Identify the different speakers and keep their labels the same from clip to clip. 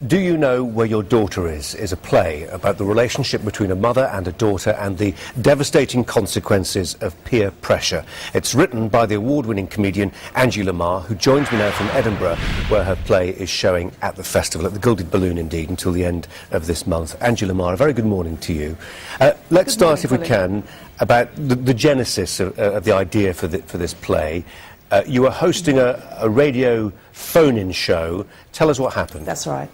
Speaker 1: Do You Know Where Your Daughter is a play about the relationship between a mother and a daughter and the devastating consequences of peer pressure. It's written by the award-winning comedian Angie Lamar, who joins me now from Edinburgh, where her play is showing at the festival, at the Gilded Balloon indeed, until the end of this month. Angie Lamar, a very good morning to you. Let's start, if we can, about the genesis of the idea for this play. You were hosting a radio phone-in show. Tell us what happened.
Speaker 2: That's right.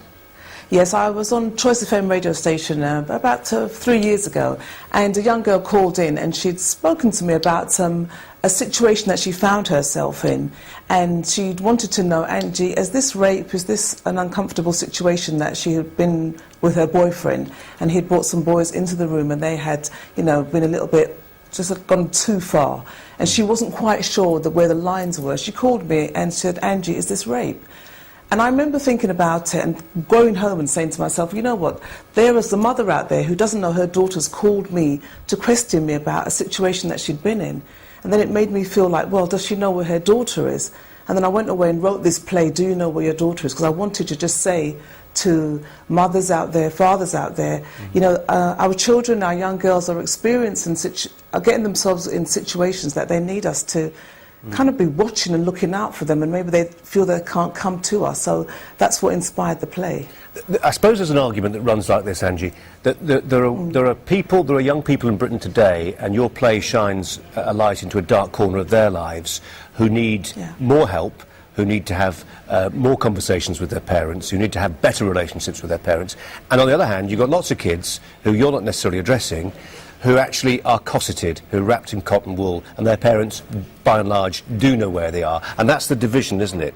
Speaker 2: Yes, I was on Choice FM radio station about 3 years ago, and a young girl called in and she'd spoken to me about a situation that she found herself in, and she'd wanted to know, Angie, is this rape, is this an uncomfortable situation that she had been with her boyfriend, and he'd brought some boys into the room and they had, you know, been a little bit, just gone too far, and she wasn't quite sure where the lines were. She called me and said, Angie, is this rape? And I remember thinking about it and going home and saying to myself, you know what, there is a mother out there who doesn't know her daughter's called me to question me about a situation that she'd been in. And then it made me feel like, well, does she know where her daughter is? And then I went away and wrote this play, Do You Know Where Your Daughter Is? Because I wanted to just say to mothers out there, fathers out there, you know, our children, our young girls are experiencing, are getting themselves in situations that they need us to kind of be watching and looking out for them, and maybe they feel they can't come to us. So that's what inspired the play.
Speaker 1: I suppose there's an argument that runs like this, Angie, that there are young people in Britain today, and your play shines a light into a dark corner of their lives, who need more help, who need to have more conversations with their parents, who need to have better relationships with their parents. And on the other hand, you've got lots of kids who you're not necessarily addressing, who actually are cosseted, who are wrapped in cotton wool, and their parents, by and large, do know where they are. And that's the division, isn't it?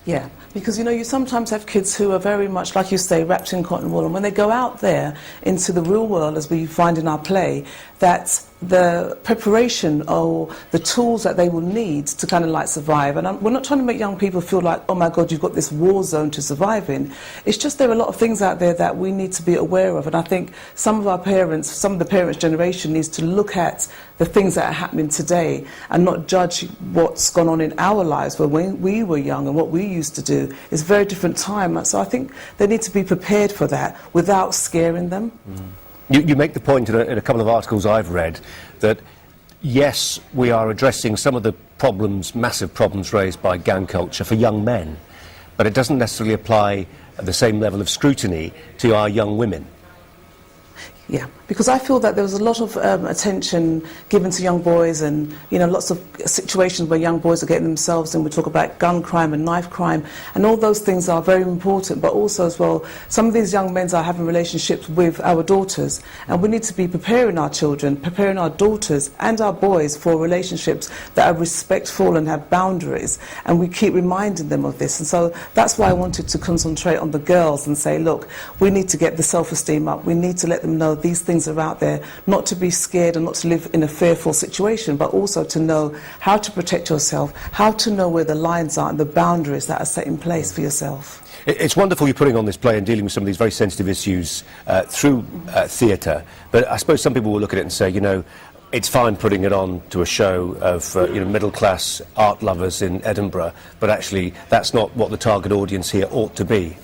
Speaker 2: Yeah, because, you know, you sometimes have kids who are very much, like you say, wrapped in cotton wool, and when they go out there into the real world, as we find in our play, that the preparation or the tools that they will need to kind of like survive. And we're not trying to make young people feel like, oh my God, you've got this war zone to survive in. It's just there are a lot of things out there that we need to be aware of. And I think some of our parents, some of the parents' generation needs to look at the things that are happening today and not judge what's gone on in our lives when we were young and what we used to do. It's a very different time. So I think they need to be prepared for that without scaring them.
Speaker 1: You make the point in a couple of articles I've read that, yes, we are addressing some of the problems, massive problems raised by gang culture for young men, but it doesn't necessarily apply at the same level of scrutiny to our young women.
Speaker 2: Yeah, because I feel that there was a lot of attention given to young boys, and, you know, lots of situations where young boys are getting themselves in. We talk about gun crime and knife crime, and all those things are very important, but also as well, some of these young men are having relationships with our daughters, and we need to be preparing our children, preparing our daughters and our boys for relationships that are respectful and have boundaries, and we keep reminding them of this. And so that's why I wanted to concentrate on the girls and say, look, we need to get the self-esteem up, we need to let them know these things are out there, not to be scared and not to live in a fearful situation, but also to know how to protect yourself, how to know where the lines are and the boundaries that are set in place for yourself.
Speaker 1: It's wonderful you're putting on this play and dealing with some of these very sensitive issues through theatre, but I suppose some people will look at it and say, you know, it's fine putting it on to a show of you know, middle-class art lovers in Edinburgh, but actually that's not what the target audience here ought to be.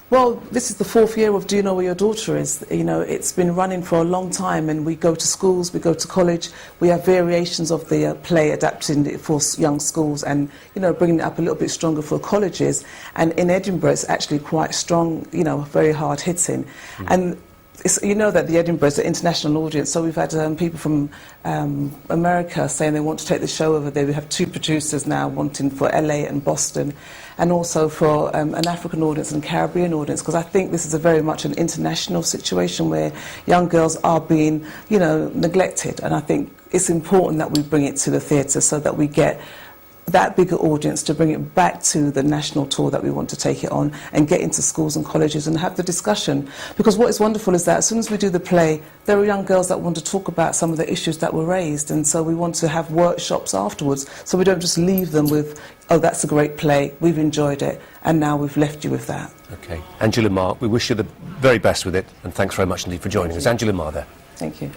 Speaker 2: Well, this is the 4th year of Do You Know Where Your Daughter Is? You know, it's been running for a long time, and we go to schools, we go to college, we have variations of the play adapting it for young schools and, you know, bringing it up a little bit stronger for colleges. And in Edinburgh, it's actually quite strong, you know, very hard hitting. And you know that the Edinburgh is an international audience, so we've had people from America saying they want to take the show over there. We have 2 producers now wanting for LA and Boston, and also for an African audience and Caribbean audience, because I think this is a very much an international situation where young girls are being, you know, neglected, and I think it's important that we bring it to the theatre so that we get that bigger audience to bring it back to the national tour that we want to take it on and get into schools and colleges and have the discussion. Because what is wonderful is that as soon as we do the play, there are young girls that want to talk about some of the issues that were raised, and so we want to have workshops afterwards so we don't just leave them with, oh, that's a great play, we've enjoyed it, and now we've left you with that.
Speaker 1: Okay. Angie Lamar, we wish you the very best with it, and thanks very much indeed for joining us. Angie Lamar there.
Speaker 2: Thank you.